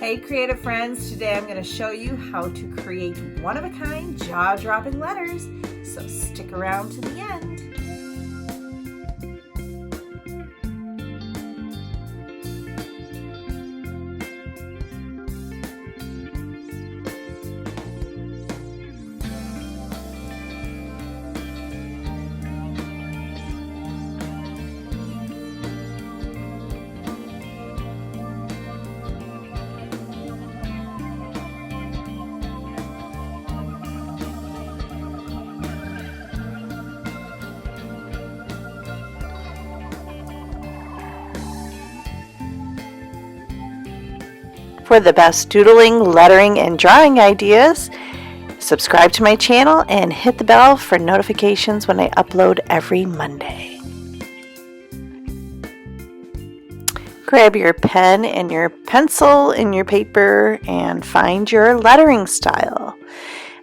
Hey creative friends, today I'm going to show you how to create one-of-a-kind jaw-dropping letters, so stick around to the end. For the best doodling, lettering, and drawing ideas, subscribe to my channel and hit the bell for notifications when I upload every Monday. Grab your pen and your pencil and your paper and find your lettering style.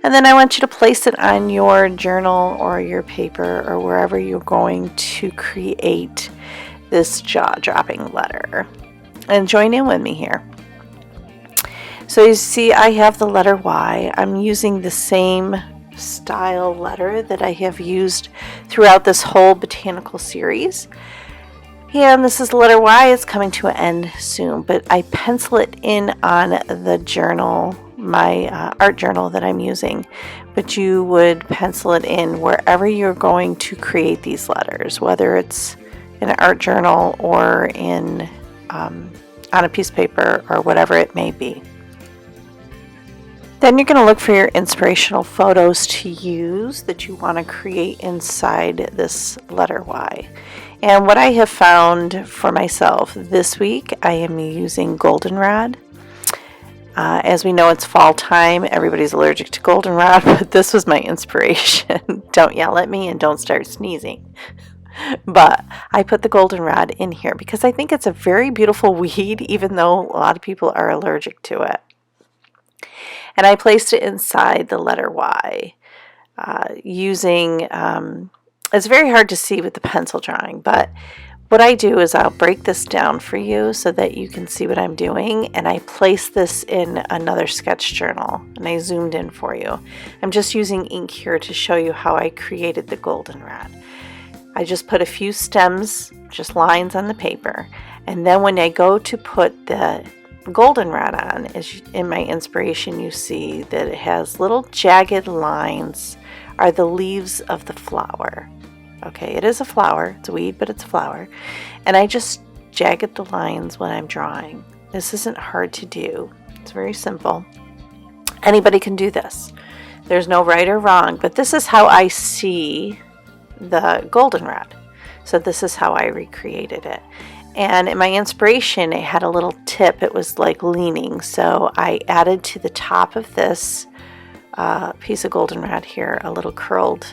And then I want you to place it on your journal or your paper or wherever you're going to create this jaw-dropping letter. And join in with me here. So you see I have the letter Y. I'm using the same style letter that I have used throughout this whole botanical series. And this is the letter Y. It's coming to an end soon, but I pencil it in on the journal, my art journal that I'm using. But you would pencil it in wherever you're going to create these letters, whether it's in an art journal or in on a piece of paper or whatever it may be. Then you're going to look for your inspirational photos to use that you want to create inside this letter Y. And what I have found for myself this week, I am using goldenrod. As we know, it's fall time. Everybody's allergic to goldenrod, but this was my inspiration. Don't yell at me and don't start sneezing. But I put the goldenrod in here because I think it's a very beautiful weed, even though a lot of people are allergic to it. And I placed it inside the letter Y using, it's very hard to see with the pencil drawing, but what I do is I'll break this down for you so that you can see what I'm doing, and I place this in another sketch journal, and I zoomed in for you. I'm just using ink here to show you how I created the goldenrod. I just put a few stems, just lines on the paper, and then when I go to put the goldenrod on, as in my inspiration you see that it has little jagged lines are the leaves of the flower. Okay, it is a flower, it's a weed, but it's a flower, and I just jagged the lines when I'm drawing. This isn't hard to do, it's very simple. Anybody can do this. There's no right or wrong, but this is how I see the goldenrod, so this is how I recreated it. And in my inspiration, it had a little tip. It was like leaning. So I added to the top of this piece of goldenrod here a little curled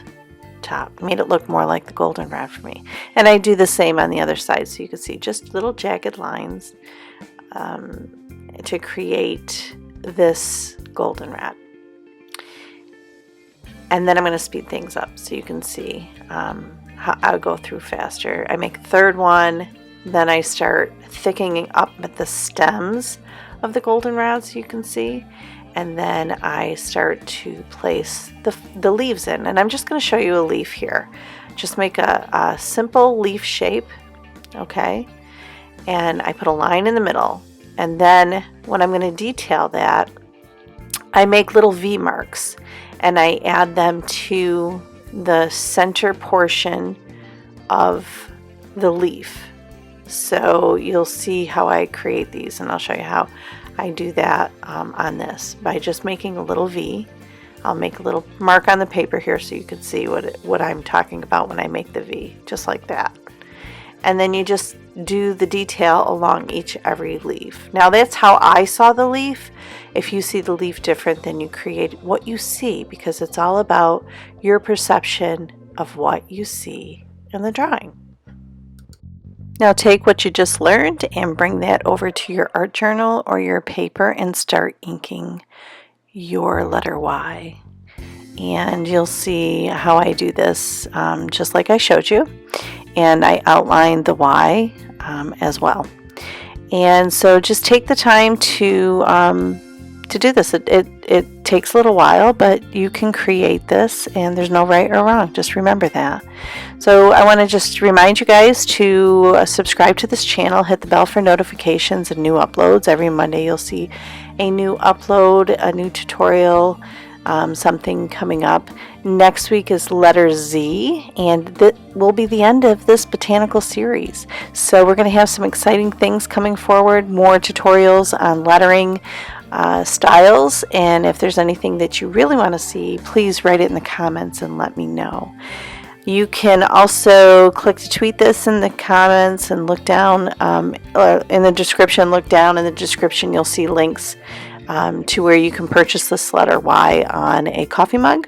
top. Made it look more like the goldenrod for me. And I do the same on the other side. So you can see just little jagged lines to create this goldenrod. And then I'm going to speed things up so you can see how I'll go through faster. I make a third one. Then I start thickening up at the stems of the goldenrod so you can see, and then I start to place the leaves in, and I'm just going to show you a leaf here. Just make a simple leaf shape, okay, and I put a line in the middle, and then when I'm going to detail that, I make little V marks and I add them to the center portion of the leaf. So you'll see how I create these, and I'll show you how I do that on this by just making a little V. I'll make a little mark on the paper here so you can see what I'm talking about when I make the V, just like that. And then you just do the detail along every leaf. Now that's how I saw the leaf. If you see the leaf different, then you create what you see, because it's all about your perception of what you see in the drawing. Now take what you just learned and bring that over to your art journal or your paper and start inking your letter Y. And you'll see how I do this just like I showed you. And I outlined the Y as well. And so just take the time to do this. It takes a little while, but you can create this, and there's no right or wrong. Just remember that. So I want to just remind you guys to subscribe to this channel, hit the bell for notifications and new uploads. Every Monday you'll see a new upload, a new tutorial, something coming up. Next week is letter Z, and that will be the end of this botanical series. So we're going to have some exciting things coming forward, more tutorials on lettering styles, and if there's anything that you really want to see, please write it in the comments and let me know. You can also click to tweet this in the comments and look down in the description. Look down in the description, you'll see links to where you can purchase this letter Y on a coffee mug.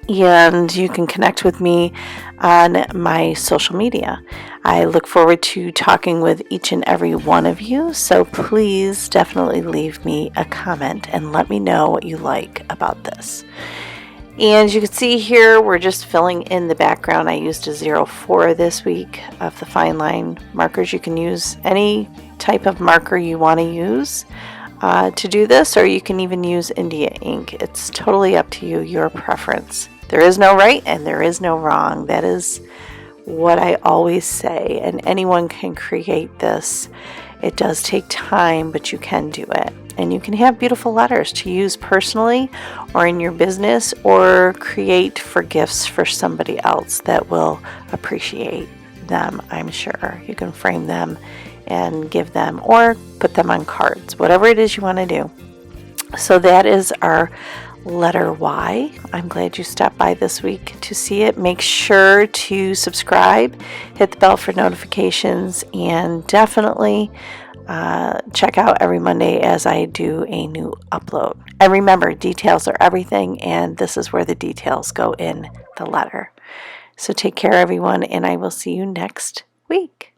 And you can connect with me on my social media. I look forward to talking with each and every one of you, so please definitely leave me a comment and let me know what you like about this. And you can see here, we're just filling in the background. I used a 04 this week of the fine line markers. You can use any type of marker you want to use to do this, or you can even use India ink. It's totally up to you, your preference. There is no right and there is no wrong. That is what I always say, and anyone can create this. It does take time, but you can do it. And you can have beautiful letters to use personally or in your business, or create for gifts for somebody else that will appreciate them, I'm sure. You can frame them and give them, or put them on cards, whatever it is you want to do. So that is our letter Y. I'm glad you stopped by this week to see it. Make sure to subscribe, hit the bell for notifications, and definitely check out every Monday as I do a new upload. And remember, details are everything, and this is where the details go in the letter. So take care, everyone, and I will see you next week.